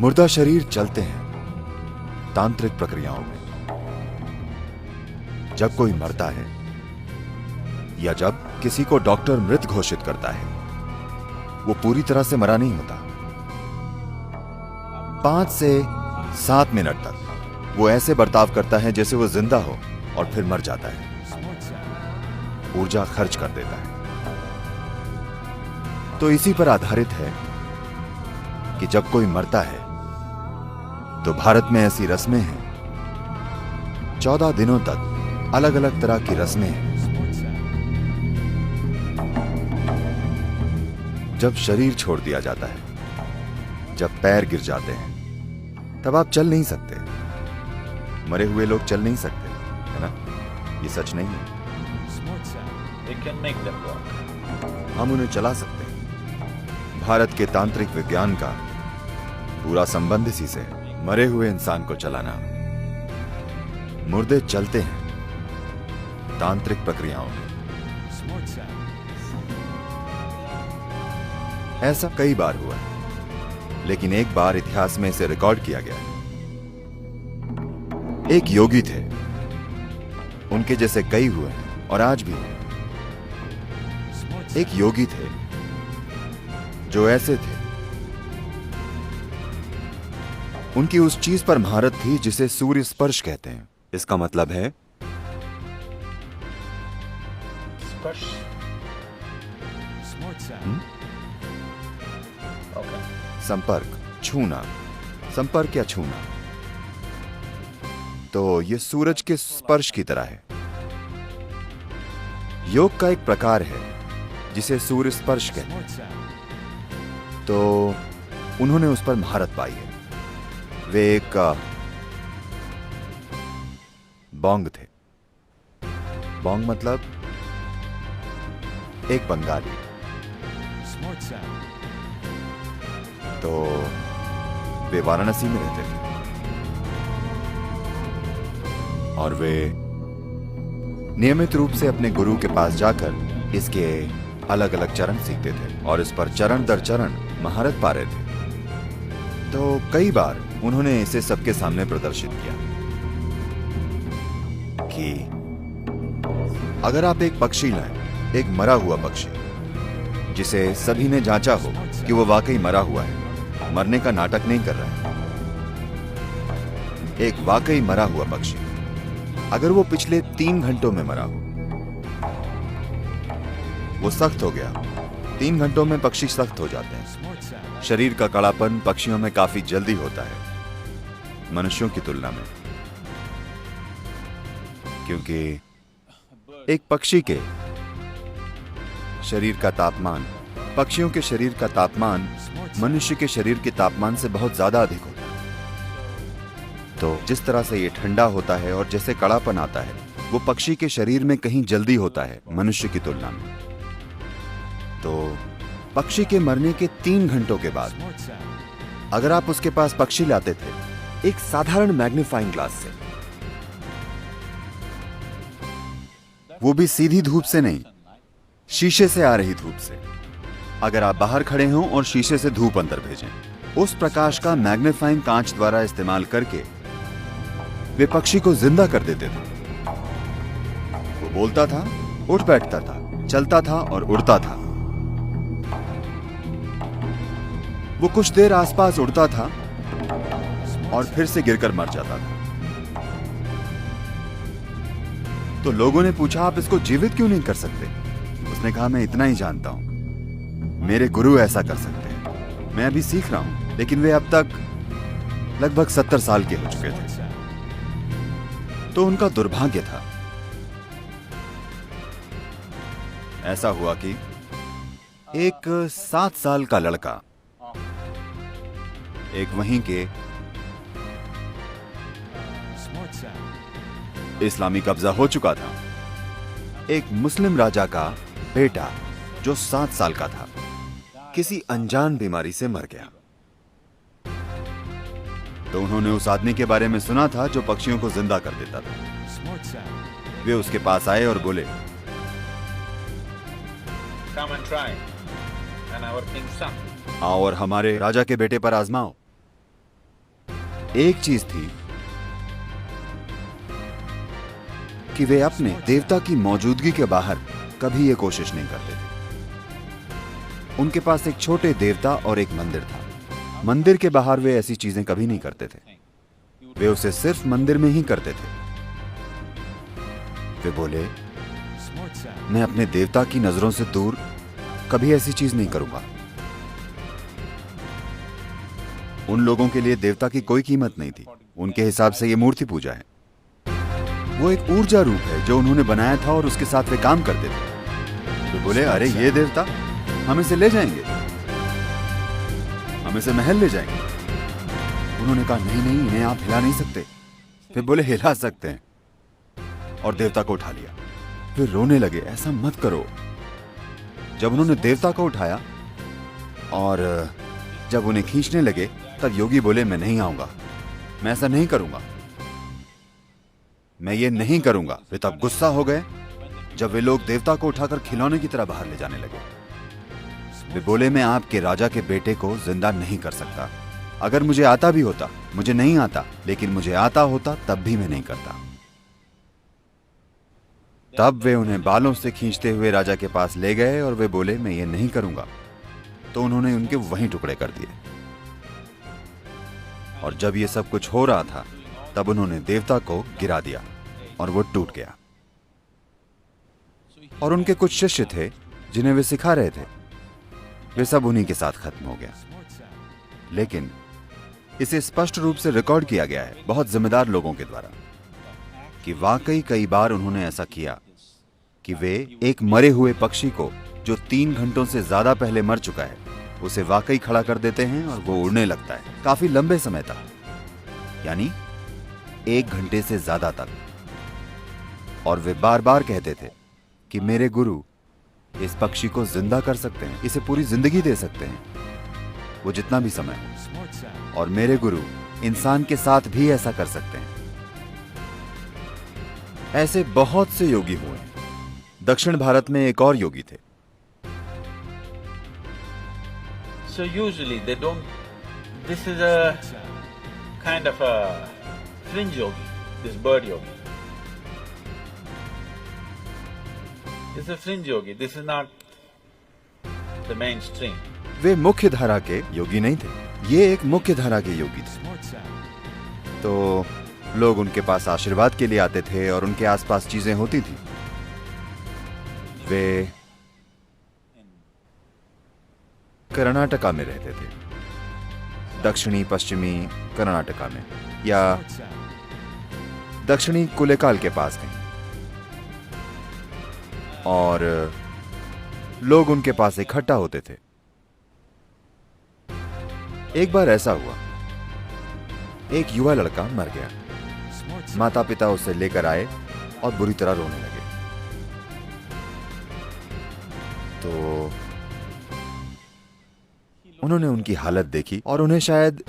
मुर्दा शरीर चलते हैं तांत्रिक प्रक्रियाओं में। जब कोई मरता है या जब किसी को डॉक्टर मृत घोषित करता है, वो पूरी तरह से मरा नहीं होता। 5 से 7 मिनट तक वो ऐसे बर्ताव करता है जैसे वो जिंदा हो और फिर मर जाता है, ऊर्जा खर्च कर देता है। तो इसी पर आधारित है कि जब कोई मरता है तो भारत में ऐसी रस्में हैं, 14 दिनों तक अलग अलग तरह की रस्में हैं। जब शरीर छोड़ दिया जाता है, जब पैर गिर जाते हैं, तब आप चल नहीं सकते। मरे हुए लोग चल नहीं सकते, है ना? ये सच नहीं है। हम उन्हें चला सकते हैं। भारत के तांत्रिक विज्ञान का पूरा संबंध इसी से है, मरे हुए इंसान को चलाना। मुर्दे चलते हैं तांत्रिक प्रक्रियाओं में। ऐसा कई बार हुआ है, लेकिन एक बार इतिहास में इसे रिकॉर्ड किया गया है। एक योगी थे, उनके जैसे कई हुए हैं और आज भी हैं। एक योगी थे जो ऐसे थे, उनकी उस चीज पर महारत थी जिसे सूर्य स्पर्श कहते हैं। इसका मतलब है स्पर्श। संपर्क, छूना, संपर्क या छूना। तो यह सूरज के स्पर्श की तरह है। योग का एक प्रकार है जिसे सूर्य स्पर्श कहते हैं। तो उन्होंने उस पर महारत पाई है। वे एक बोंग थे। बोंग मतलब एक बंगाली। तो वे वाराणसी में रहते थे और वे नियमित रूप से अपने गुरु के पास जाकर इसके अलग अलग चरण सीखते थे और इस पर चरण दर चरण महारत पा रहे थे। तो कई बार उन्होंने इसे सबके सामने प्रदर्शित किया कि अगर आप एक पक्षी लाएं, एक मरा हुआ पक्षी जिसे सभी ने जांचा हो कि वो वाकई मरा हुआ है, मरने का नाटक नहीं कर रहा है, एक वाकई मरा हुआ पक्षी, अगर वो पिछले 3 घंटों में मरा हो, वो सख्त हो गया। 3 घंटों में पक्षी सख्त हो जाते हैं। शरीर का कड़ापन पक्षियों में काफी जल्दी होता है मनुष्यों की तुलना में, क्योंकि एक पक्षी के शरीर का तापमान, पक्षियों के शरीर का तापमान मनुष्य के शरीर के तापमान से बहुत ज्यादा अधिक होता है। तो जिस तरह से ये ठंडा होता है और जैसे कड़ापन आता है, वो पक्षी के शरीर में कहीं जल्दी होता है मनुष्य की तुलना में। तो पक्षी के मरने के 3 घंटों के बाद अगर आप उसके पास पक्षी लाते थे एक साधारण मैग्नीफाइंग ग्लास से, वो भी सीधी धूप से नहीं, शीशे से आ रही धूप से, अगर आप बाहर खड़े हों और शीशे से धूप अंदर भेजें, उस प्रकाश का मैग्नीफाइंग कांच द्वारा इस्तेमाल करके वे पक्षी को जिंदा कर देते थे। वो बोलता था, उठ बैठता था, चलता था और उड़ता था। वो कुछ देर आसपास उड़ता था और फिर से गिरकर मर जाता था। तो लोगों ने पूछा, आप इसको जीवित क्यों नहीं कर सकते? उसने कहा, मैं इतना ही जानता हूं, मेरे गुरु ऐसा कर सकते हैं, मैं अभी सीख रहा हूं। लेकिन वे अब तक लगभग 70 साल के हो चुके थे। तो उनका दुर्भाग्य था। ऐसा हुआ कि एक 7 साल का लड़का, एक वहीं के इस्लामी कब्जा हो चुका था, एक मुस्लिम राजा का बेटा जो 7 साल का था, किसी अनजान बीमारी से मर गया। तो उन्होंने उस आदमी के बारे में सुना था जो पक्षियों को जिंदा कर देता था। वे उसके पास आए और बोले, आओ और हमारे राजा के बेटे पर आजमाओ। एक चीज थी कि वे अपने देवता की मौजूदगी के बाहर कभी ये कोशिश नहीं करते थे। उनके पास एक छोटे देवता और एक मंदिर था। मंदिर के बाहर वे ऐसी चीजें कभी नहीं करते थे। वे उसे सिर्फ मंदिर में ही करते थे। वे बोले, मैं अपने देवता की नजरों से दूर कभी ऐसी चीज नहीं करूंगा। उन लोगों के लिए देवता की कोई कीमत नहीं थी। उनके हिसाब से ये मूर्ति पूजा है। वो एक ऊर्जा रूप है जो उन्होंने बनाया था और उसके साथ वे काम करते थे। वे बोले, अरे ये देवता हम इसे ले जाएंगे, हम इसे महल ले जाएंगे। उन्होंने कहा, नहीं नहीं, इन्हें आप हिला नहीं सकते। वे बोले, हिला सकते हैं, और देवता को उठा लिया। वे रोने लगे, ऐसा मत करो। जब उन्होंने देवता को उठाया और जब उन्हें खींचने लगे, तब योगी बोले, मैं नहीं आऊंगा, मैं ऐसा नहीं करूंगा, मैं ये नहीं करूंगा। वे तब गुस्सा हो गए जब वे लोग देवता को उठाकर खिलौने की तरह बाहर ले जाने लगे। वे बोले, मैं आपके राजा के बेटे को जिंदा नहीं कर सकता। अगर मुझे आता भी होता, मुझे नहीं आता, लेकिन मुझे आता होता तब भी मैं नहीं करता। तब वे उन्हें बालों से खींचते हुए राजा के पास ले गए और वे बोले, मैं ये नहीं करूंगा। तो उन्होंने उनके वहीं टुकड़े कर दिए। और जब ये सब कुछ हो रहा था, तब उन्होंने देवता को गिरा दिया और वो टूट गया। और उनके कुछ शिष्य थे जिन्हें वे सिखा रहे थे, वे सब उन्हीं के साथ खत्म हो गया। लेकिन इसे स्पष्ट रूप से रिकॉर्ड किया गया है बहुत जिम्मेदार लोगों के द्वारा कि वाकई कई बार उन्होंने ऐसा किया कि वे एक मरे हुए पक्षी को जो 3 घंटों से ज्यादा पहले मर चुका है, उसे वाकई खड़ा कर देते हैं और वो उड़ने लगता है काफी लंबे समय तक, यानी 1 घंटे से ज्यादा तक। और वे बार बार कहते थे कि मेरे गुरु इस पक्षी को जिंदा कर सकते हैं, इसे पूरी जिंदगी दे सकते हैं, वो जितना भी समय हो। और मेरे गुरु इंसान के साथ भी ऐसा कर सकते हैं। ऐसे बहुत से योगी हुए। दक्षिण भारत में एक और योगी थे। So usually they don't… This is a kind of a fringe yogi, this bird yogi. This is a fringe yogi, this is not the mainstream. वे मुख्य धारा के योगी नहीं थे, ये एक मुख्य धारा के योगी थे। तो लोग उनके पास आशीर्वाद के लिए आते थे और उनके आसपास चीजें होती थी। वे कर्नाटका में रहते थे, दक्षिणी पश्चिमी कर्नाटका में, या दक्षिणी कुलेकाल के पास कहीं। और लोग उनके पास इकट्ठा होते थे। एक बार ऐसा हुआ, एक युवा लड़का मर गया। माता पिता उसे लेकर आए और बुरी तरह रोने लगे। तो उन्होंने उनकी हालत देखी और उन्हें शायद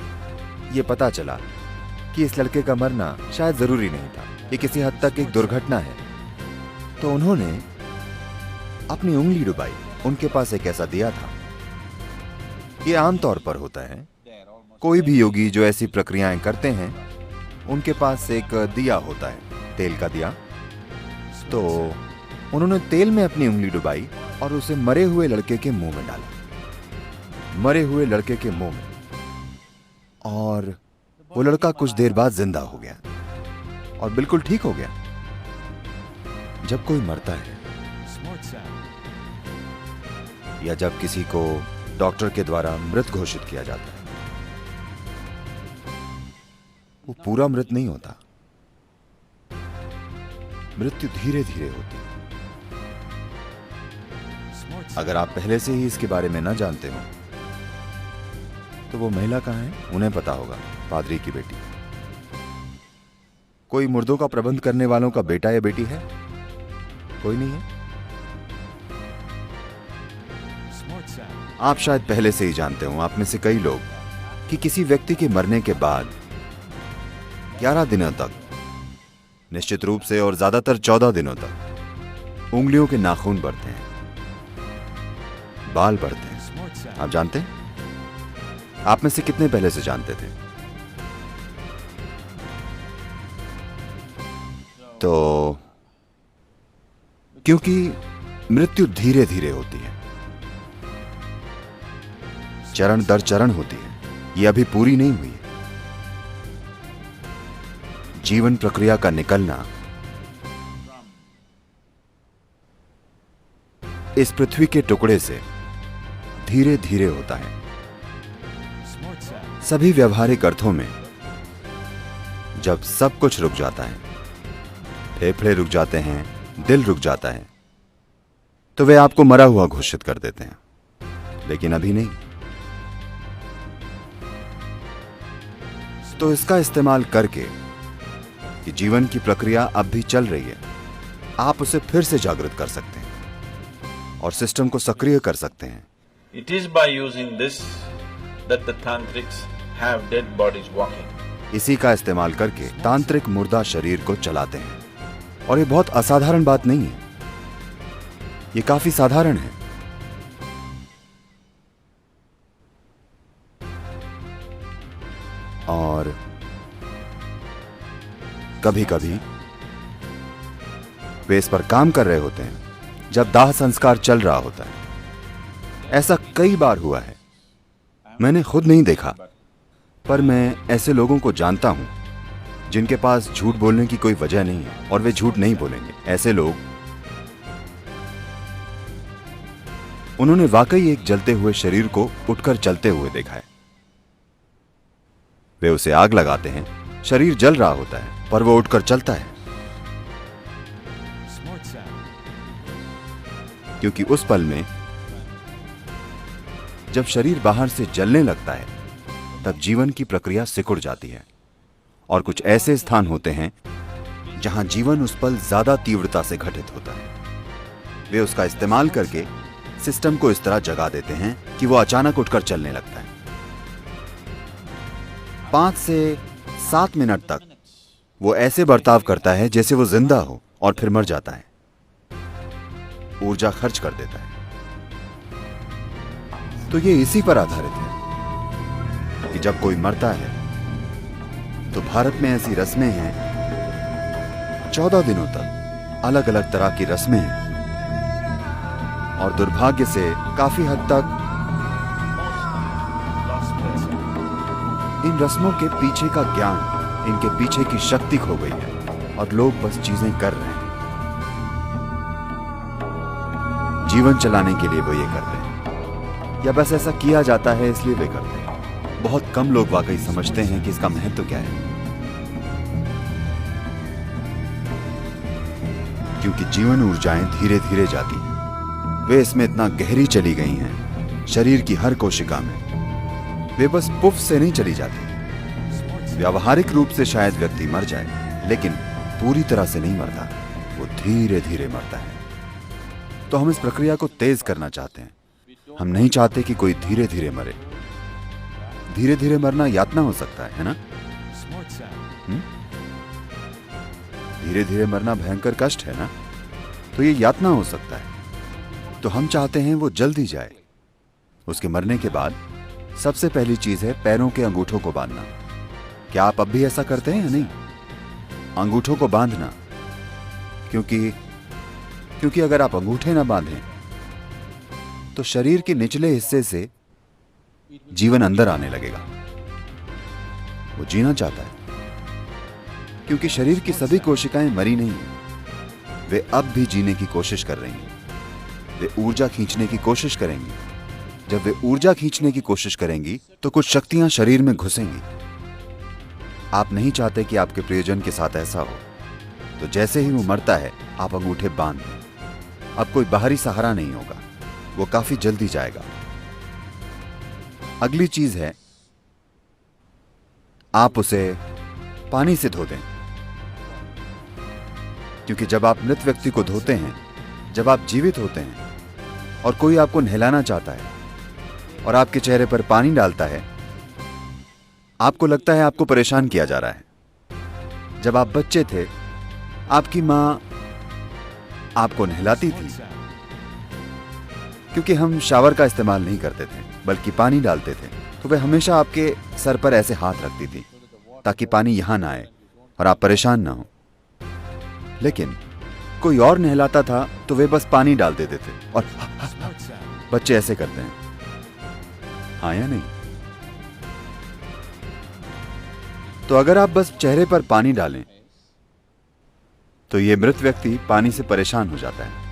ये पता चला कि इस लड़के का मरना शायद जरूरी नहीं था, ये किसी हद तक एक दुर्घटना है। तो उन्होंने अपनी उंगली डुबाई। उनके पास एक ऐसा दिया था। ये आमतौर पर होता है, कोई भी योगी जो ऐसी प्रक्रियाएं करते हैं, उनके पास एक दिया होता है, तेल का दिया। तो उन्होंने तेल में अपनी उंगली डुबाई और उसे मरे हुए लड़के के मुंह में डाला, मरे हुए लड़के के मुंह में। और वो लड़का कुछ देर बाद जिंदा हो गया और बिल्कुल ठीक हो गया। जब कोई मरता है या जब किसी को डॉक्टर के द्वारा मृत घोषित किया जाता है, वो पूरा मृत नहीं होता, मृत्यु धीरे धीरे होती है। अगर आप पहले से ही इसके बारे में न जानते हो तो वो महिला कहाँ है, उन्हें पता होगा, पादरी की बेटी। कोई मुर्दों का प्रबंध करने वालों का बेटा या बेटी है? कोई नहीं है। आप शायद पहले से ही जानते हो, आप में से कई लोग, कि किसी व्यक्ति के मरने के बाद 11 दिनों तक, निश्चित रूप से, और ज्यादातर 14 दिनों तक उंगलियों के नाखून बढ़ते हैं, बाल बढ़ते हैं। आप जानते हैं? आप में से कितने पहले से जानते थे? तो क्योंकि मृत्यु धीरे धीरे होती है, चरण दर चरण होती है, यह अभी पूरी नहीं हुई है। जीवन प्रक्रिया का निकलना इस पृथ्वी के टुकड़े से धीरे धीरे होता है। सभी व्यवहारिक अर्थों में जब सब कुछ रुक जाता है, फेफड़े रुक जाते हैं, दिल रुक जाता है, तो वे आपको मरा हुआ घोषित कर देते हैं, लेकिन अभी नहीं। तो इसका इस्तेमाल करके कि जीवन की प्रक्रिया अब भी चल रही है, आप उसे फिर से जागृत कर सकते हैं और सिस्टम को सक्रिय कर सकते हैं। It is by using this that the tantrics have dead bodies walking. इसी का इस्तेमाल करके तांत्रिक मुर्दा शरीर को चलाते हैं, और ये बहुत असाधारण बात नहीं है, ये काफी साधारण है। और कभी कभी वे इस पर काम कर रहे होते हैं जब दाह संस्कार चल रहा होता है। ऐसा कई बार हुआ है, मैंने खुद नहीं देखा, पर मैं ऐसे लोगों को जानता हूं जिनके पास झूठ बोलने की कोई वजह नहीं है और वे झूठ नहीं बोलेंगे। ऐसे लोग, उन्होंने वाकई एक जलते हुए शरीर को उठकर चलते हुए देखा है। वे उसे आग लगाते हैं, शरीर जल रहा होता है, पर वो उठकर चलता है, क्योंकि उस पल में जब शरीर बाहर से जलने लगता है, तब जीवन की प्रक्रिया सिकुड़ जाती है। और कुछ ऐसे स्थान होते हैं जहां जीवन उस पल ज्यादा तीव्रता से घटित होता है। वे उसका इस्तेमाल करके सिस्टम को इस तरह जगा देते हैं कि वो अचानक उठकर चलने लगता है। 5 से 7 मिनट तक वो ऐसे बर्ताव करता है जैसे वो जिंदा हो, और फिर मर जाता है, ऊर्जा खर्च कर देता है। तो ये इसी पर आधारित है कि जब कोई मरता है तो भारत में ऐसी रस्में हैं, 14 दिनों तक अलग अलग तरह की रस्में हैं, और दुर्भाग्य से काफी हद तक इन रस्मों के पीछे का ज्ञान, इनके पीछे की शक्ति खो गई है, और लोग बस चीजें कर रहे हैं। जीवन चलाने के लिए वो ये कर रहे हैं, या बस ऐसा किया जाता है इसलिए वे करते हैं। बहुत कम लोग वाकई समझते हैं कि इसका महत्व क्या है, क्योंकि जीवन ऊर्जाएं धीरे धीरे जाती हैं। वे इसमें इतना गहरी चली गई हैं, शरीर की हर कोशिका में। वे बस पुफ से नहीं चली जाती। व्यावहारिक रूप से शायद व्यक्ति मर जाए, लेकिन पूरी तरह से नहीं मरता, वो धीरे धीरे मरता है। तो हम इस प्रक्रिया को तेज करना चाहते हैं। हम नहीं चाहते कि कोई धीरे धीरे मरे। धीरे धीरे मरना यातना हो सकता है ना? धीरे धीरे मरना भयंकर कष्ट है ना? तो ये यातना हो सकता है। तो हम चाहते हैं वो जल्दी जाए। उसके मरने के बाद सबसे पहली चीज है पैरों के अंगूठों को बांधना। क्या आप अब भी ऐसा करते हैं या नहीं? अंगूठों को बांधना, क्योंकि अगर आप अंगूठे ना बांधें तो शरीर के निचले हिस्से से जीवन अंदर आने लगेगा। वो जीना चाहता है, क्योंकि शरीर की सभी कोशिकाएं मरी नहीं हैं, वे अब भी जीने की कोशिश कर रही हैं। वे ऊर्जा खींचने की कोशिश करेंगी। जब वे ऊर्जा खींचने की कोशिश करेंगी तो कुछ शक्तियां शरीर में घुसेंगी। आप नहीं चाहते कि आपके प्रियजन के साथ ऐसा हो, तो जैसे ही वो मरता है आप अंगूठे बांध दें। अब कोई बाहरी सहारा नहीं होगा, वो काफी जल्दी जाएगा। अगली चीज है, आप उसे पानी से धो दें, क्योंकि जब आप मृत व्यक्ति को धोते हैं, जब आप जीवित होते हैं और कोई आपको नहलाना चाहता है और आपके चेहरे पर पानी डालता है, आपको लगता है आपको परेशान किया जा रहा है। जब आप बच्चे थे, आपकी मां आपको नहलाती थी, क्योंकि हम शावर का इस्तेमाल नहीं करते थे बल्कि पानी डालते थे, तो वे हमेशा आपके सर पर ऐसे हाथ रखती थी ताकि पानी यहां ना आए और आप परेशान ना हो। लेकिन कोई और नहलाता था तो वे बस पानी डाल देते थे और बच्चे ऐसे करते हैं, हाँ या नहीं? तो अगर आप बस चेहरे पर पानी डालें तो ये मृत व्यक्ति पानी से परेशान हो जाता है।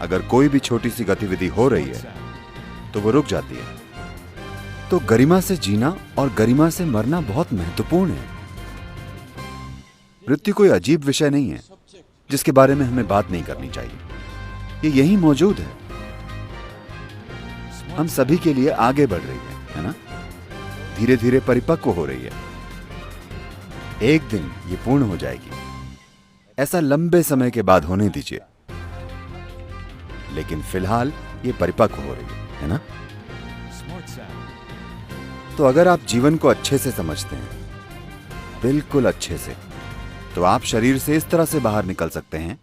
अगर कोई भी छोटी सी गतिविधि हो रही है तो वो रुक जाती है। तो गरिमा से जीना और गरिमा से मरना बहुत महत्वपूर्ण है। मृत्यु कोई अजीब विषय नहीं है जिसके बारे में हमें बात नहीं करनी चाहिए। ये यहीं मौजूद है, हम सभी के लिए आगे बढ़ रही है ना? धीरे धीरे परिपक्व हो रही है। एक दिन ये पूर्ण हो जाएगी। ऐसा लंबे समय के बाद होने दीजिए, लेकिन फिलहाल ये परिपक्व हो रही है ना? तो अगर आप जीवन को अच्छे से समझते हैं, बिल्कुल अच्छे से, तो आप शरीर से इस तरह से बाहर निकल सकते हैं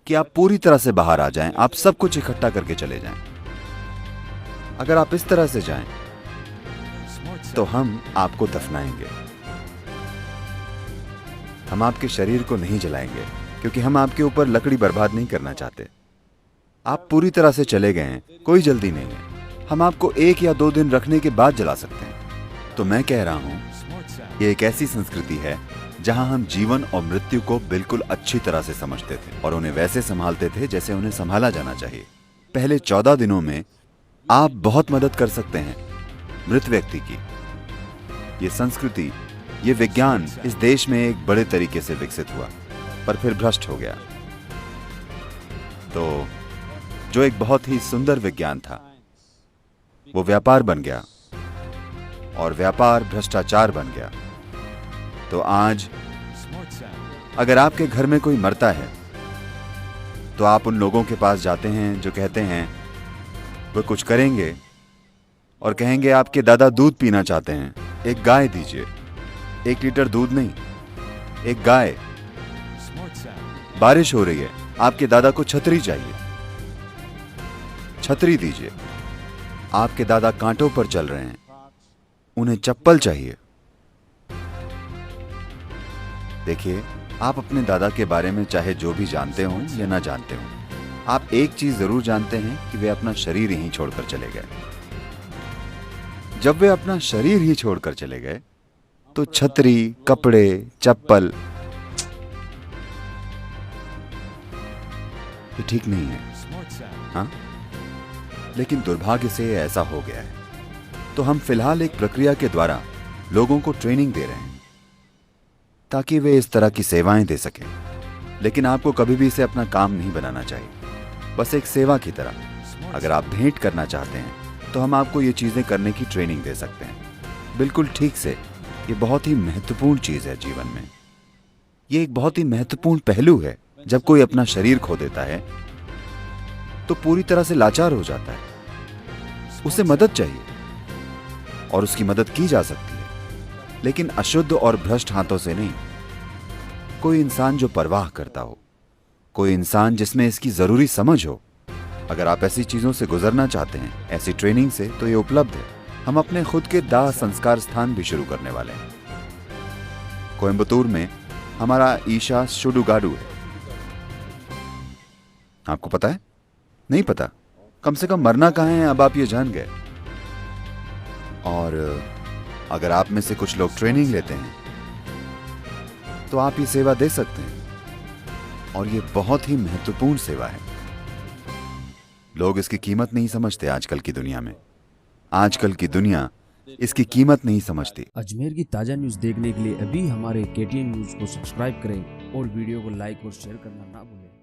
कि आप पूरी तरह से बाहर आ जाएं, आप सब कुछ इकट्ठा करके चले जाएं। अगर आप इस तरह से जाएं तो हम आपको दफनाएंगे। हम आपके शरीर को नहीं जलाएंगे क्योंकि हम आपके ऊपर लकड़ी बर्बाद नहीं करना चाहते। आप पूरी तरह से चले गए हैं, कोई जल्दी नहीं है। हम आपको 1 या 2 दिन रखने के बाद जला सकते हैं। तो मैं कह रहा हूं, ये एक ऐसी संस्कृति है जहां हम जीवन और मृत्यु को बिल्कुल अच्छी तरह से समझते थे और उन्हें वैसे संभालते थे जैसे उन्हें संभाला जाना चाहिए। पहले 14 दिनों में आप बहुत मदद कर सकते हैं मृत व्यक्ति की। ये संस्कृति, ये विज्ञान इस देश में एक बड़े तरीके से विकसित हुआ, पर फिर भ्रष्ट हो गया। तो जो एक बहुत ही सुंदर विज्ञान था, वो व्यापार बन गया और व्यापार भ्रष्टाचार बन गया। तो आज अगर आपके घर में कोई मरता है तो आप उन लोगों के पास जाते हैं जो कहते हैं वो कुछ करेंगे और कहेंगे आपके दादा दूध पीना चाहते हैं, एक गाय दीजिए। 1 लीटर दूध नहीं, एक गाय। बारिश हो रही है, आपके दादा को छतरी चाहिए, छतरी दीजिए। आपके दादा कांटों पर चल रहे हैं, उन्हें चप्पल चाहिए। देखिए, आप अपने दादा के बारे में चाहे जो भी जानते हो या ना जानते हो, आप एक चीज जरूर जानते हैं कि वे अपना शरीर यहीं छोड़कर चले गए। जब वे अपना शरीर ही छोड़कर चले गए तो छतरी, कपड़े, चप्पल, ये ठीक नहीं है, हाँ? लेकिन दुर्भाग्य से ऐसा हो गया है। तो हम फिलहाल एक प्रक्रिया के द्वारा लोगों को ट्रेनिंग दे रहे हैं ताकि वे इस तरह की सेवाएं दे सकें। लेकिन आपको कभी भी इसे अपना काम नहीं बनाना चाहिए, बस एक सेवा की तरह। अगर आप भेंट करना चाहते हैं तो हम आपको ये चीजें करने की ट्रेनिंग दे सकते हैं, बिल्कुल ठीक से। ये बहुत ही महत्वपूर्ण चीज है जीवन में। ये एक बहुत ही महत्वपूर्ण पहलू है। जब कोई अपना शरीर खो देता है तो पूरी तरह से लाचार हो जाता है। उसे मदद चाहिए और उसकी मदद की जा सकती है, लेकिन अशुद्ध और भ्रष्ट हाथों से नहीं। कोई इंसान जो परवाह करता हो, कोई इंसान जिसमें इसकी जरूरी समझ हो। अगर आप ऐसी चीजों से गुजरना चाहते हैं, ऐसी ट्रेनिंग से, तो ये उपलब्ध है। हम अपने खुद के दाह संस्कार स्थान भी शुरू करने वाले हैं। कोयम्बतूर में हमारा ईशा सुडुगाडु है। आपको पता है? नहीं पता? कम से कम मरना कहाँ है, अब आप ये जान गए। और अगर आप में से कुछ लोग ट्रेनिंग लेते हैं तो आप ये सेवा दे सकते हैं, और ये बहुत ही महत्वपूर्ण सेवा है। लोग इसकी कीमत नहीं समझते आजकल की दुनिया में। आजकल की दुनिया इसकी कीमत नहीं समझती। अजमेर की ताज़ा न्यूज़ देखने के लिए अभी हमारे KTN न्यूज़ को सब्सक्राइब करें और वीडियो को लाइक और शेयर करना ना भूलें।